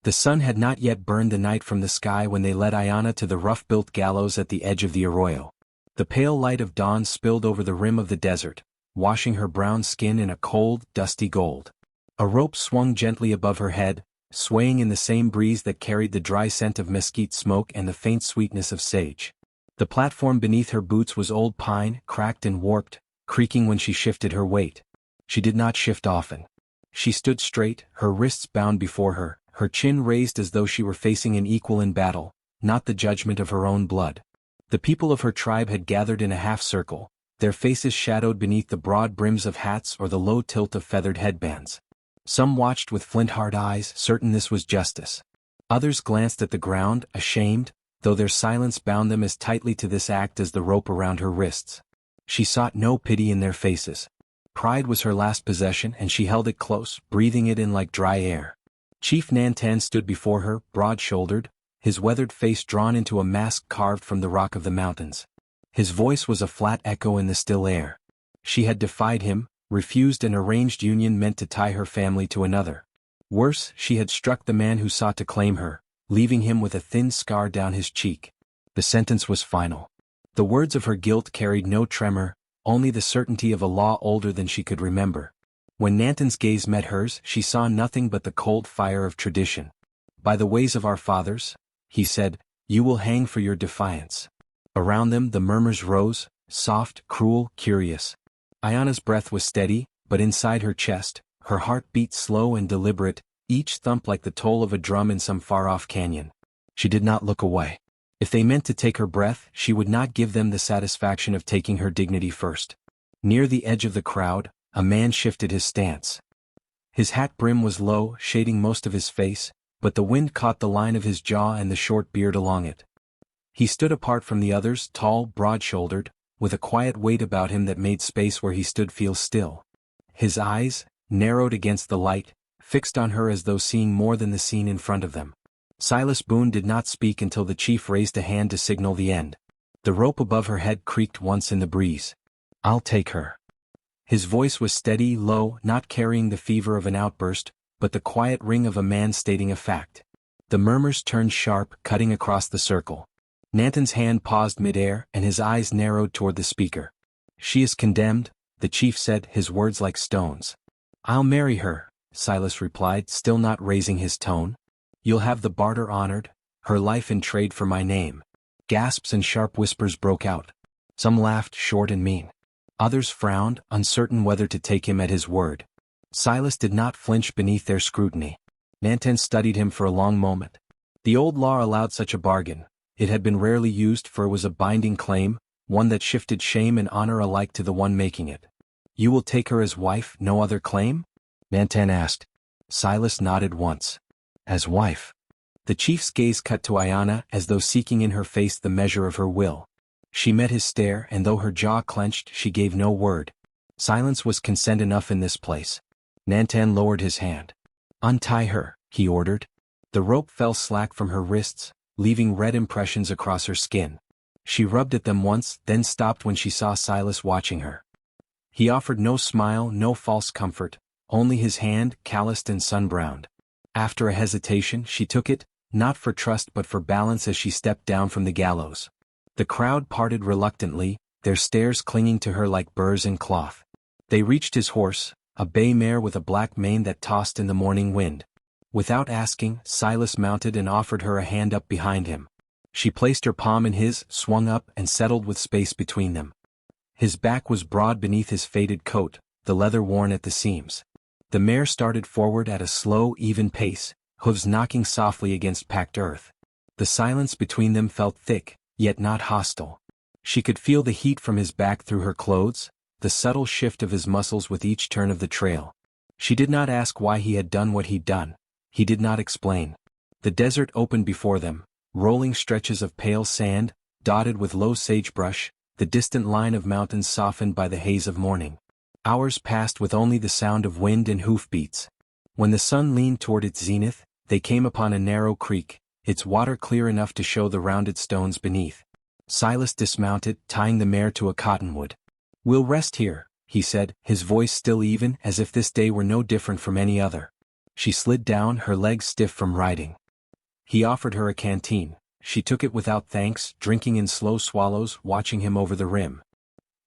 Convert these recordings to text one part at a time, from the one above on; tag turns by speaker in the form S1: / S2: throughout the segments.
S1: The sun had not yet burned the night from the sky when they led Ayana to the rough-built gallows at the edge of the arroyo. The pale light of dawn spilled over the rim of the desert, washing her brown skin in a cold, dusty gold. A rope swung gently above her head, swaying in the same breeze that carried the dry scent of mesquite smoke and the faint sweetness of sage. The platform beneath her boots was old pine, cracked and warped, creaking when she shifted her weight. She did not shift often. She stood straight, her wrists bound before her, her chin raised as though she were facing an equal in battle, not the judgment of her own blood. The people of her tribe had gathered in a half-circle, their faces shadowed beneath the broad brims of hats or the low tilt of feathered headbands. Some watched with flint-hard eyes, certain this was justice. Others glanced at the ground, ashamed, though their silence bound them as tightly to this act as the rope around her wrists. She sought no pity in their faces. Pride was her last possession and she held it close, breathing it in like dry air. Chief Nantan stood before her, broad-shouldered, his weathered face drawn into a mask carved from the rock of the mountains. His voice was a flat echo in the still air. She had defied him, refused an arranged union meant to tie her family to another. Worse, she had struck the man who sought to claim her, leaving him with a thin scar down his cheek. The sentence was final. The words of her guilt carried no tremor, only the certainty of a law older than she could remember. When Nantan's gaze met hers, she saw nothing but the cold fire of tradition. "By the ways of our fathers," he said, "you will hang for your defiance." Around them the murmurs rose, soft, cruel, curious. Ayana's breath was steady, but inside her chest, her heart beat slow and deliberate, each thump like the toll of a drum in some far-off canyon. She did not look away. If they meant to take her breath, she would not give them the satisfaction of taking her dignity first. Near the edge of the crowd, a man shifted his stance. His hat brim was low, shading most of his face, but the wind caught the line of his jaw and the short beard along it. He stood apart from the others, tall, broad-shouldered, with a quiet weight about him that made space where he stood feel still. His eyes, narrowed against the light, fixed on her as though seeing more than the scene in front of them. Silas Boone did not speak until the chief raised a hand to signal the end. The rope above her head creaked once in the breeze. "I'll take her." His voice was steady, low, not carrying the fever of an outburst, but the quiet ring of a man stating a fact. The murmurs turned sharp, cutting across the circle. Nantan's hand paused mid-air, and his eyes narrowed toward the speaker. "She is condemned," the chief said, his words like stones. "I'll marry her," Silas replied, still not raising his tone. "You'll have the barter honored, her life in trade for my name." Gasps and sharp whispers broke out. Some laughed short and mean. Others frowned, uncertain whether to take him at his word. Silas did not flinch beneath their scrutiny. Nantan studied him for a long moment. The old law allowed such a bargain. It had been rarely used for it was a binding claim, one that shifted shame and honor alike to the one making it. "You will take her as wife, no other claim?" Nantan asked. Silas nodded once. "As wife." The chief's gaze cut to Ayana as though seeking in her face the measure of her will. She met his stare and though her jaw clenched she gave no word. Silence was consent enough in this place. Nantan lowered his hand. "Untie her," he ordered. The rope fell slack from her wrists, leaving red impressions across her skin. She rubbed at them once, then stopped when she saw Silas watching her. He offered no smile, no false comfort, only his hand, calloused and sun-browned. After a hesitation, she took it, not for trust but for balance as she stepped down from the gallows. The crowd parted reluctantly, their stares clinging to her like burrs in cloth. They reached his horse, a bay mare with a black mane that tossed in the morning wind. Without asking, Silas mounted and offered her a hand up behind him. She placed her palm in his, swung up and settled with space between them. His back was broad beneath his faded coat, the leather worn at the seams. The mare started forward at a slow, even pace, hooves knocking softly against packed earth. The silence between them felt thick, yet not hostile. She could feel the heat from his back through her clothes, the subtle shift of his muscles with each turn of the trail. She did not ask why he had done what he'd done. He did not explain. The desert opened before them, rolling stretches of pale sand, dotted with low sagebrush, the distant line of mountains softened by the haze of morning. Hours passed with only the sound of wind and hoofbeats. When the sun leaned toward its zenith, they came upon a narrow creek, its water clear enough to show the rounded stones beneath. Silas dismounted, tying the mare to a cottonwood. "We'll rest here," he said, his voice still even as if this day were no different from any other. She slid down, her legs stiff from riding. He offered her a canteen. She took it without thanks, drinking in slow swallows, watching him over the rim.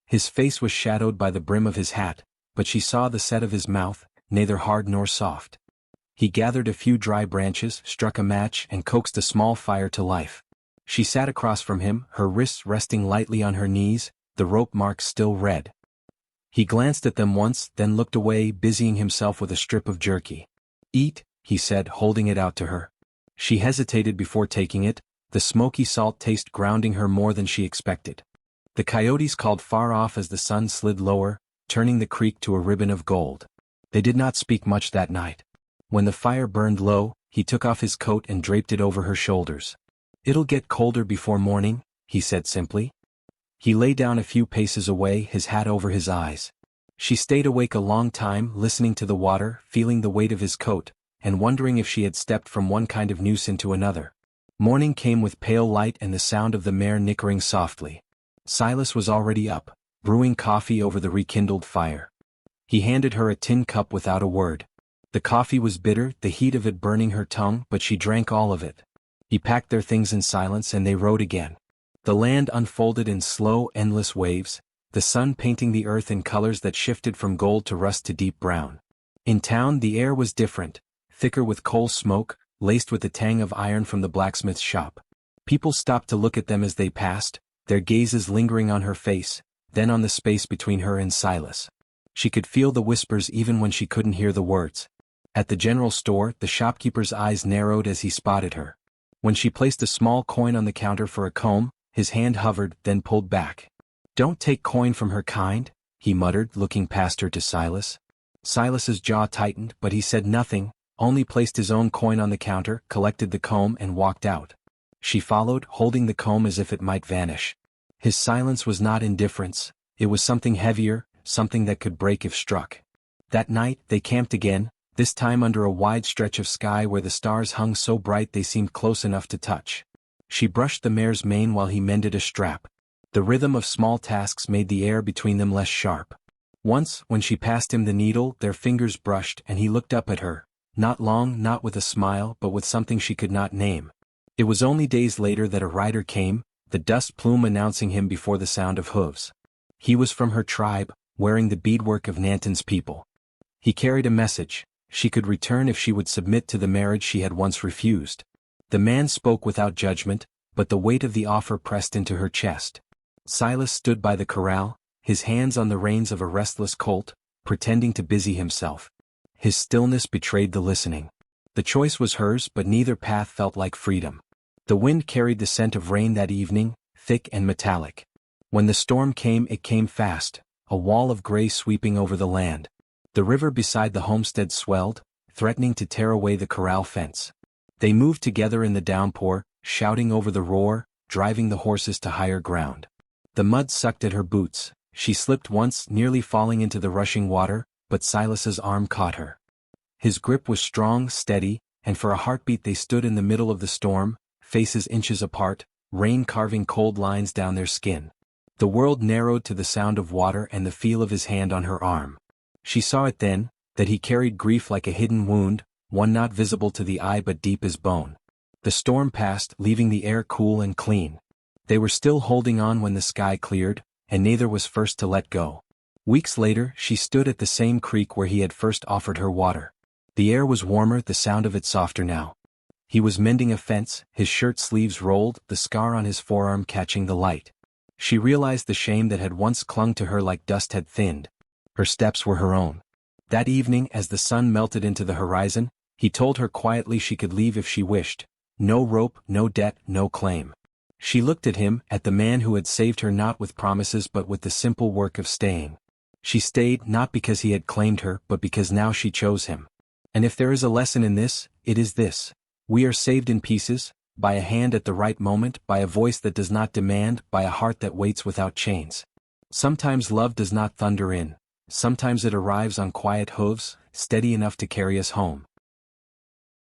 S1: His face was shadowed by the brim of his hat, but she saw the set of his mouth, neither hard nor soft. He gathered a few dry branches, struck a match, and coaxed a small fire to life. She sat across from him, her wrists resting lightly on her knees, the rope marks still red. He glanced at them once, then looked away, busying himself with a strip of jerky. "Eat," he said, holding it out to her. She hesitated before taking it, the smoky salt taste grounding her more than she expected. The coyotes called far off as the sun slid lower, turning the creek to a ribbon of gold. They did not speak much that night. When the fire burned low, he took off his coat and draped it over her shoulders. "It'll get colder before morning," he said simply. He lay down a few paces away, his hat over his eyes. She stayed awake a long time, listening to the water, feeling the weight of his coat, and wondering if she had stepped from one kind of noose into another. Morning came with pale light and the sound of the mare nickering softly. Silas was already up, brewing coffee over the rekindled fire. He handed her a tin cup without a word. The coffee was bitter, the heat of it burning her tongue, but she drank all of it. He packed their things in silence and they rode again. The land unfolded in slow, endless waves, the sun painting the earth in colors that shifted from gold to rust to deep brown. In town the air was different, thicker with coal smoke, laced with the tang of iron from the blacksmith's shop. People stopped to look at them as they passed, their gazes lingering on her face, then on the space between her and Silas. She could feel the whispers even when she couldn't hear the words. At the general store, the shopkeeper's eyes narrowed as he spotted her. When she placed a small coin on the counter for a comb, his hand hovered, then pulled back. "Don't take coin from her kind," he muttered, looking past her to Silas. Silas's jaw tightened, but he said nothing, only placed his own coin on the counter, collected the comb and walked out. She followed, holding the comb as if it might vanish. His silence was not indifference, it was something heavier, something that could break if struck. That night, they camped again, this time under a wide stretch of sky where the stars hung so bright they seemed close enough to touch. She brushed the mare's mane while he mended a strap. The rhythm of small tasks made the air between them less sharp. Once, when she passed him the needle, their fingers brushed and he looked up at her, not long, not with a smile, but with something she could not name. It was only days later that a rider came, the dust plume announcing him before the sound of hooves. He was from her tribe, wearing the beadwork of Nanton's people. He carried a message. She could return if she would submit to the marriage she had once refused. The man spoke without judgment, but the weight of the offer pressed into her chest. Silas stood by the corral, his hands on the reins of a restless colt, pretending to busy himself. His stillness betrayed the listening. The choice was hers, but neither path felt like freedom. The wind carried the scent of rain that evening, thick and metallic. When the storm came, it came fast, a wall of gray sweeping over the land. The river beside the homestead swelled, threatening to tear away the corral fence. They moved together in the downpour, shouting over the roar, driving the horses to higher ground. The mud sucked at her boots. She slipped once, nearly falling into the rushing water, but Silas's arm caught her. His grip was strong, steady, and for a heartbeat they stood in the middle of the storm, faces inches apart, rain carving cold lines down their skin. The world narrowed to the sound of water and the feel of his hand on her arm. She saw it then, that he carried grief like a hidden wound, one not visible to the eye but deep as bone. The storm passed, leaving the air cool and clean. They were still holding on when the sky cleared, and neither was first to let go. Weeks later, she stood at the same creek where he had first offered her water. The air was warmer, the sound of it softer now. He was mending a fence, his shirt sleeves rolled, the scar on his forearm catching the light. She realized the shame that had once clung to her like dust had thinned. Her steps were her own. That evening, as the sun melted into the horizon, he told her quietly she could leave if she wished. No rope, no debt, no claim. She looked at him, at the man who had saved her not with promises but with the simple work of staying. She stayed not because he had claimed her but because now she chose him. And if there is a lesson in this, it is this. We are saved in pieces, by a hand at the right moment, by a voice that does not demand, by a heart that waits without chains. Sometimes love does not thunder in. Sometimes it arrives on quiet hooves, steady enough to carry us home.